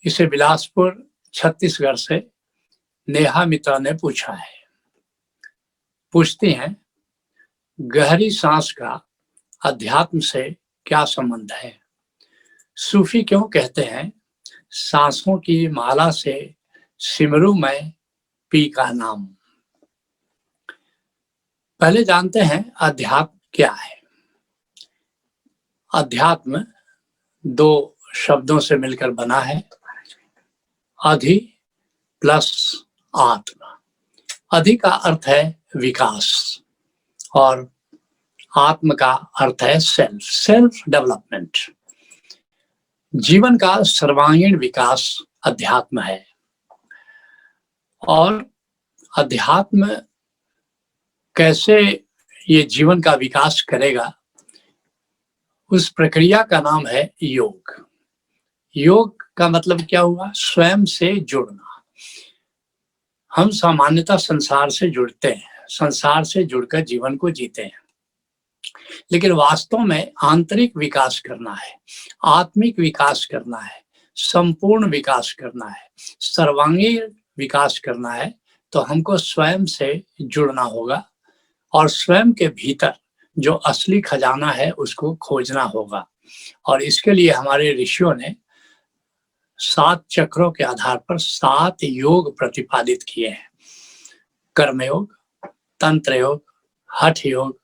इसे बिलासपुर छत्तीसगढ़ से नेहा मित्रा ने पूछा है। पूछती हैं, गहरी सांस का अध्यात्म से क्या संबंध है? सूफी क्यों कहते हैं, सांसों की माला से सिमरू मैं पी का नाम। पहले जानते हैं अध्यात्म क्या है। अध्यात्म दो शब्दों से मिलकर बना है, अधि प्लस आत्मा। अधि का अर्थ है विकास और आत्म का अर्थ है सेल्फ डेवलपमेंट। जीवन का सर्वांगीण विकास अध्यात्म है और अध्यात्म कैसे ये जीवन का विकास करेगा, उस प्रक्रिया का नाम है योग। योग का मतलब क्या हुआ? स्वयं से जुड़ना। हम सामान्यतः संसार से जुड़ते हैं, संसार से जुड़कर जीवन को जीते हैं, लेकिन वास्तव में आंतरिक विकास करना है, आत्मिक विकास करना है, संपूर्ण विकास करना है, सर्वांगीण विकास करना है, तो हमको स्वयं से जुड़ना होगा और स्वयं के भीतर जो असली खजाना है उसको खोजना होगा। और इसके लिए हमारे ऋषियों ने 7 चक्रों के आधार पर 7 योग प्रतिपादित किए हैं। कर्मयोग, तंत्र योग, हठ योग,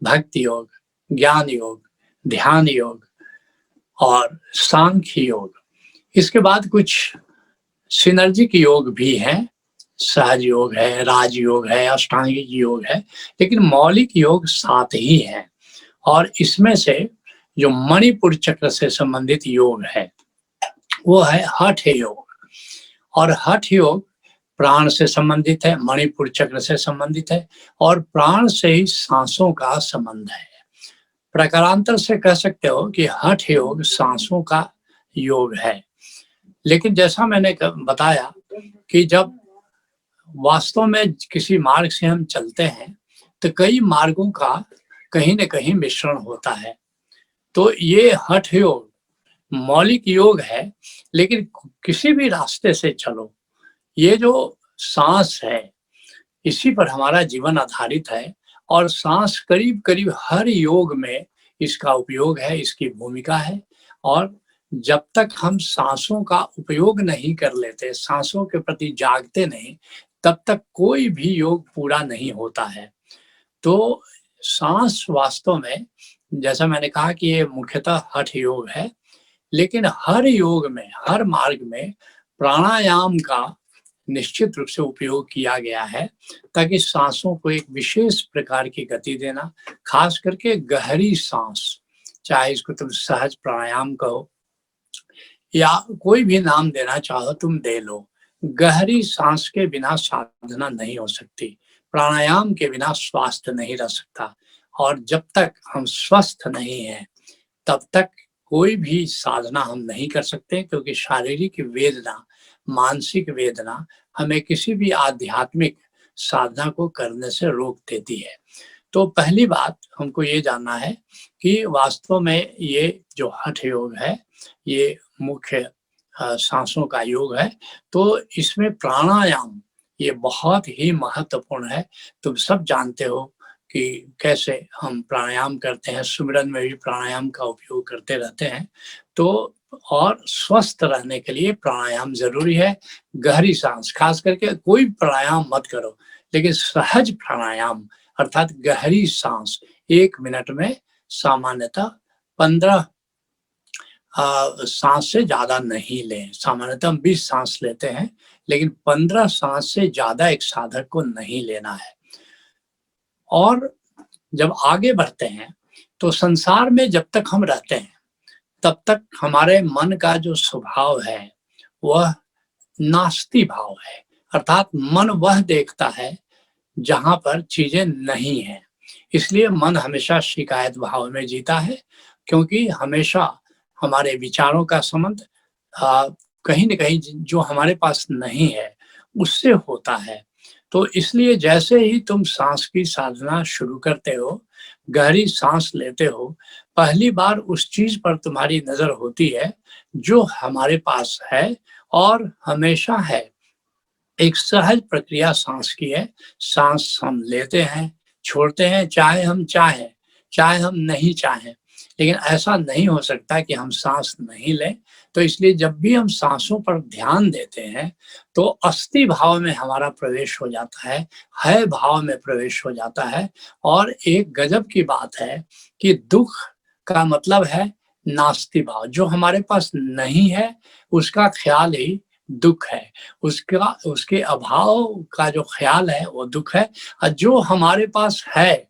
भक्ति योग, ज्ञान योग, ध्यान योग और सांख्य योग। इसके बाद कुछ सिनर्जिक योग भी हैं, सहज योग है, राजयोग है, अष्टांगिक योग है, लेकिन मौलिक योग 7 ही हैं। और इसमें से जो मणिपुर चक्र से संबंधित योग है वो है हठ योग। और हठ योग प्राण से संबंधित है, मणिपुर चक्र से संबंधित है और प्राण से ही सांसों का संबंध है। प्रकारांतर से कह सकते हो कि हठ योग सांसों का योग है। लेकिन जैसा मैंने बताया कि जब वास्तव में किसी मार्ग से हम चलते हैं तो कई मार्गों का कहीं न कहीं मिश्रण होता है। तो ये हठ योग मौलिक योग है, लेकिन किसी भी रास्ते से चलो, ये जो सांस है इसी पर हमारा जीवन आधारित है और सांस करीब करीब हर योग में इसका उपयोग है, इसकी भूमिका है। और जब तक हम सांसों का उपयोग नहीं कर लेते, सांसों के प्रति जागते नहीं, तब तक कोई भी योग पूरा नहीं होता है। तो सांस वास्तव में, जैसा मैंने कहा कि ये मुख्यतः हठ योग है, लेकिन हर योग में, हर मार्ग में प्राणायाम का निश्चित रूप से उपयोग किया गया है ताकि सांसों को एक विशेष प्रकार की गति देना, खास करके गहरी सांस, चाहे इसको तुम सहज प्राणायाम कहो या कोई भी नाम देना चाहो तुम दे लो। गहरी सांस के बिना साधना नहीं हो सकती, प्राणायाम के बिना स्वास्थ्य नहीं रह सकता। और जब तक हम स्वस्थ नहीं हैं तब तक कोई भी साधना हम नहीं कर सकते, क्योंकि शारीरिक वेदना, मानसिक वेदना हमें किसी भी आध्यात्मिक साधना को करने से रोक देती है। तो पहली बात हमको ये जानना है कि वास्तव में ये जो हठ योग है ये मुख्य सांसों का योग है। तो इसमें प्राणायाम ये बहुत ही महत्वपूर्ण है। तुम सब जानते हो कि कैसे हम प्राणायाम करते हैं, सुमिरन में भी प्राणायाम का उपयोग करते रहते हैं। तो और स्वस्थ रहने के लिए प्राणायाम जरूरी है। गहरी सांस, खास करके कोई प्राणायाम मत करो, लेकिन सहज प्राणायाम अर्थात गहरी सांस 1 मिनट में सामान्यतः 15 सांस से ज्यादा नहीं लें। सामान्यतः हम 20 सांस लेते हैं, लेकिन 15 सांस से ज्यादा एक साधक को नहीं लेना है। और जब आगे बढ़ते हैं तो संसार में जब तक हम रहते हैं तब तक हमारे मन का जो स्वभाव है वह नास्ति भाव है, अर्थात मन वह देखता है जहां पर चीजें नहीं है। इसलिए मन हमेशा शिकायत भाव में जीता है, क्योंकि हमेशा हमारे विचारों का संबंध कहीं न कहीं जो हमारे पास नहीं है उससे होता है। तो इसलिए जैसे ही तुम सांस की साधना शुरू करते हो, गहरी सांस लेते हो, पहली बार उस चीज पर तुम्हारी नजर होती है जो हमारे पास है और हमेशा है। एक सहज प्रक्रिया सांस की है। सांस हम लेते हैं, छोड़ते हैं, चाहे हम चाहें, चाहे हम नहीं चाहें। लेकिन ऐसा नहीं हो सकता कि हम सांस नहीं लें। तो इसलिए जब भी हम सांसों पर ध्यान देते हैं, तो अस्थि भाव में हमारा प्रवेश हो जाता है भाव में प्रवेश हो जाता है। और एक गजब की बात है कि दुख का मतलब है नास्ति भाव। जो हमारे पास नहीं है, उसका ख्याल ही दुख है। उसका उसके अभाव का जो ख्याल है वो दुख है। और जो हमारे पास है,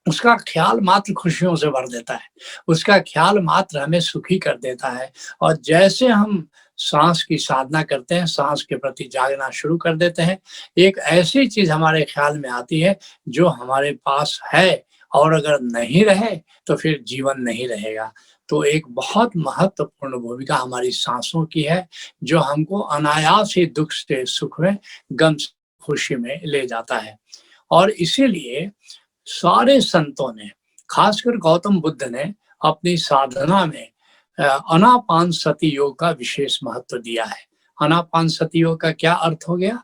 उसका ख्याल मात्र खुशियों से भर देता है। उसका ख्याल मात्र हमें सुखी कर देता है। और जैसे हम सांस की साधना करते हैं, सांस के प्रति जागना शुरू कर देते हैं, एक ऐसी चीज हमारे ख्याल में आती है जो हमारे पास है, और अगर नहीं रहे तो फिर जीवन नहीं रहेगा। तो एक बहुत महत्वपूर्ण भूमिका हमारी सांसों की है, जो हमको अनायास ही दुख से सुख में, गम से खुशी में ले जाता है। और इसीलिए सारे संतों ने, खासकर गौतम बुद्ध ने अपनी साधना में अनापान सति योग का विशेष महत्व दिया है। अनापान सति योग का क्या अर्थ हो गया?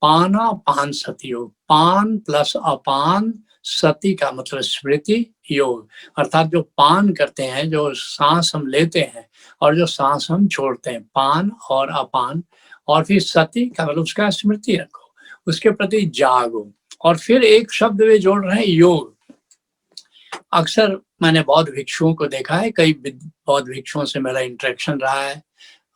पाना पान सति योग। पान प्लस अपान, सति का मतलब स्मृति, योग अर्थात जो पान करते हैं, जो सांस हम लेते हैं और जो सांस हम छोड़ते हैं, पान और अपान। और फिर सति का मतलब उसका स्मृति रखो, उसके प्रति जागो। और फिर एक शब्द वे जोड़ रहे हैं, योग। अक्सर मैंने बौद्ध भिक्षुओं को देखा है, कई बौद्ध भिक्षुओं से मेरा इंटरेक्शन रहा है।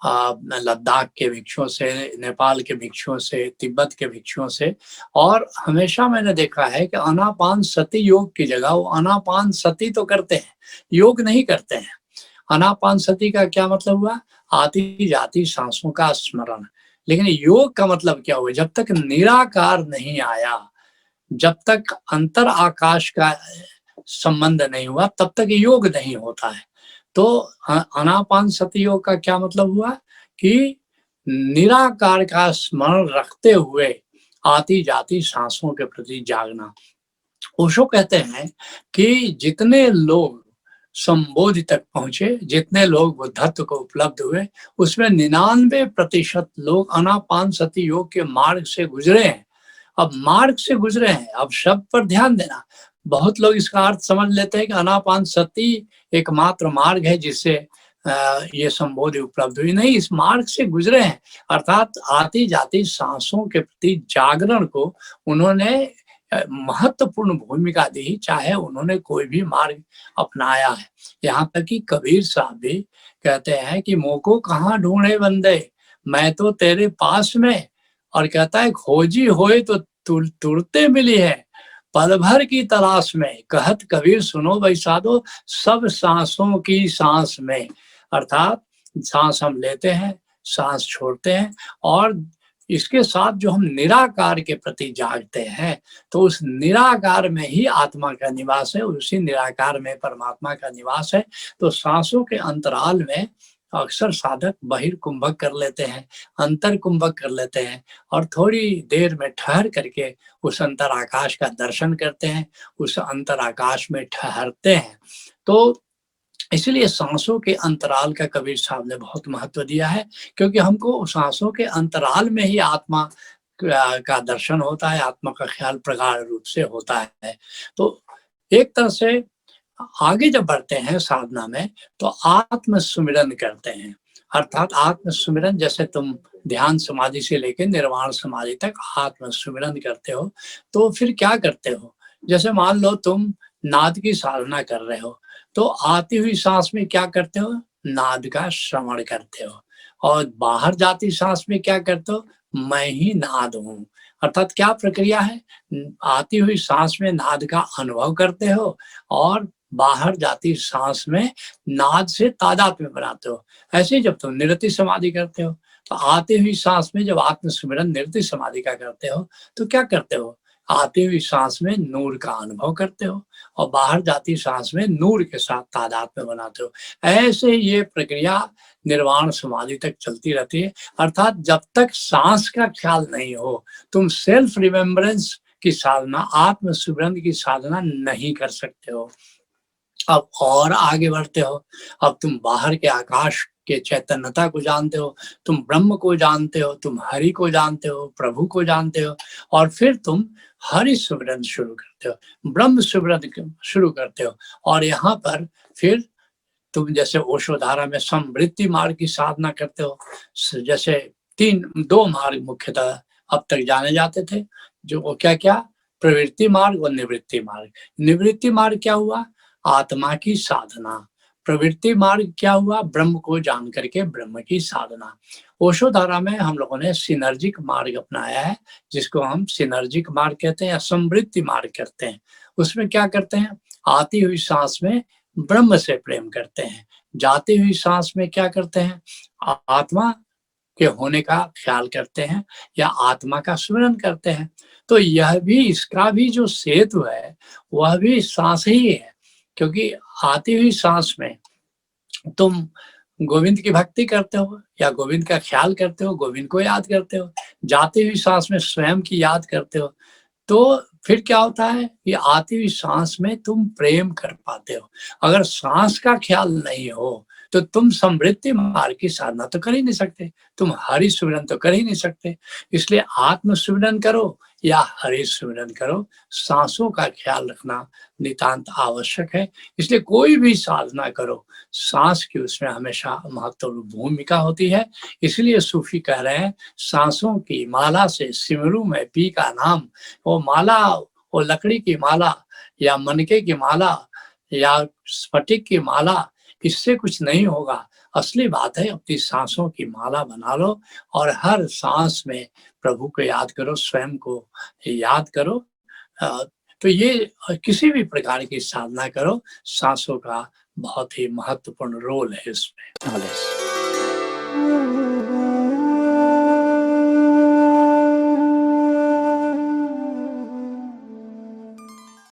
लद्दाख के भिक्षुओं से, नेपाल के भिक्षुओं से, तिब्बत के भिक्षुओं से। और हमेशा मैंने देखा है कि आनापान सति योग की जगह वो आनापान सति तो करते हैं, योग नहीं करते हैं। आनापान सति का क्या मतलब हुआ? आती जाती सांसों का स्मरण। लेकिन योग का मतलब क्या हुआ? जब तक निराकार नहीं आया, जब तक अंतर आकाश का संबंध नहीं हुआ, तब तक योग नहीं होता है। तो आनापान सति योग का क्या मतलब हुआ? कि निराकार का स्मरण रखते हुए आती जाती सांसों के प्रति जागना। ओशो कहते हैं कि जितने लोग संबोधि तक पहुंचे, जितने लोग बुद्धत्व को उपलब्ध हुए, उसमें 99% लोग आनापान सति योग के मार्ग से गुजरे हैं। अब मार्ग से गुजरे हैं, अब शब्द पर ध्यान देना। बहुत लोग इसका अर्थ समझ लेते हैं कि आनापान सति एकमात्र मार्ग है जिससे ये संबोधि उपलब्ध हुई। नहीं, इस मार्ग से गुजरे हैं, अर्थात आती जाती सांसों के प्रति जागरण को उन्होंने महत्वपूर्ण भूमिका दी, चाहे उन्होंने कोई भी मार्ग अपनाया है। यहाँ तक कि कबीर साहब भी कहते हैं कि मोको कहाँ ढूंढे बंदे, मैं तो तेरे पास में। और कहता है खोजी होए तो तुरते मिली है, पल भर की तलाश में, कहत कबीर सुनो भाई साधो, सब सांसों की सांस में। अर्थात सांस हम लेते हैं, सांस छोड़ते हैं, और इसके साथ जो हम निराकार के प्रति जागते हैं, तो उस निराकार में ही आत्मा का निवास है, उसी निराकार में परमात्मा का निवास है। तो सांसों के अंतराल में अक्सर साधक बहिर्कुंभक कर लेते हैं, अंतर कुंभक कर लेते हैं, और थोड़ी देर में ठहर करके उस अंतर आकाश का दर्शन करते हैं, उस अंतर आकाश में ठहरते हैं। तो इसलिए सांसों के अंतराल का कबीर साहब ने बहुत महत्व दिया है, क्योंकि हमको सांसों के अंतराल में ही आत्मा का दर्शन होता है, आत्मा का ख्याल प्रगाढ़ रूप से होता है। तो एक तरह से आगे जब बढ़ते हैं साधना में, तो आत्म सुमिरन करते हैं। अर्थात आत्म सुमिरन, जैसे तुम ध्यान समाधि से लेकर निर्वाण समाधि तक आत्म सुमिरन करते हो, तो फिर क्या करते हो? जैसे मान लो तुम नाद की साधना कर रहे हो, तो आती हुई सांस में क्या करते हो? नाद का श्रवण करते हो। और बाहर जाती सांस में क्या करते हो? मैं ही नाद हूं। अर्थात क्या प्रक्रिया है? आती हुई सांस में नाद का अनुभव करते हो, और बाहर जाती सांस में नाद से तादात्म्य बनाते हो। ऐसे ही जब तुम निरति समाधि करते हो, तो आती हुई सांस में जब आत्म सुमिरन निरति समाधि का करते हो, तो क्या करते हो? आती हुई सांस में नूर का अनुभव करते हो, और बाहर जाती सांस में नूर के साथ तादात्म्य बनाते हो। ऐसे ये प्रक्रिया निर्वाण समाधि तक चलती रहती है। अर्थात जब तक सांस का ख्याल नहीं हो, तुम सेल्फ रिमेम्बरेंस की साधना, आत्म सुमिरन की साधना नहीं कर सकते हो। अब और आगे बढ़ते हो, अब तुम बाहर के आकाश के चैतन्यता को जानते हो, तुम ब्रह्म को जानते हो, तुम हरि को जानते हो, प्रभु को जानते हो, और फिर तुम हरि सुमिरन शुरू करते हो, ब्रह्म सुमिरन शुरू करते हो। और यहाँ पर फिर तुम जैसे ओशो धारा में समवृत्ति मार्ग की साधना करते हो। जैसे दो मार्ग मुख्यतः अब तक जाने जाते थे, जो वो क्या क्या, प्रवृत्ति मार्ग और निवृत्ति मार्ग। निवृत्ति मार्ग क्या हुआ, आत्मा की साधना। प्रवृत्ति मार्ग क्या हुआ, ब्रह्म को जान करके ब्रह्म की साधना। ओशो धारा में हम लोगों ने सिनर्जिक मार्ग अपनाया है, जिसको हम सिनर्जिक मार्ग कहते हैं या समवृत्ति मार्ग करते हैं। उसमें क्या करते हैं, आती हुई सांस में ब्रह्म से प्रेम करते हैं, जाती हुई सांस में क्या करते हैं, आत्मा के होने का ख्याल करते हैं या आत्मा का स्मरण करते हैं। तो यह भी, इसका भी जो सेतु है वह भी सांस ही है, क्योंकि आती हुई सांस में तुम गोविंद की भक्ति करते हो या गोविंद का ख्याल करते हो, गोविंद को याद करते हो, जाती हुई सांस में स्वयं की याद करते हो। तो फिर क्या होता है कि आती हुई सांस में तुम प्रेम कर पाते हो। अगर सांस का ख्याल नहीं हो तो तुम समवृत्ति मार्ग की साधना तो कर ही नहीं सकते, तुम हरि सुमिरन तो कर ही नहीं सकते। इसलिए आत्म सुमिरन करो या हरि सुमिरन करो, सांसों का ख्याल रखना नितांत आवश्यक है। इसलिए कोई भी साधना करो, सांस की उसमें हमेशा महत्वपूर्ण भूमिका होती है। इसलिए सूफी कह रहे हैं, सांसों की माला से सिमरू में पी का नाम। वो माला, वो लकड़ी की माला या मनके की माला या स्फटिक की माला, इससे कुछ नहीं होगा। असली बात है अपनी सांसों की माला बना लो और हर सांस में प्रभु को याद करो, स्वयं को याद करो। तो ये किसी भी प्रकार की साधना करो, सांसों का बहुत ही महत्वपूर्ण रोल है इसमें।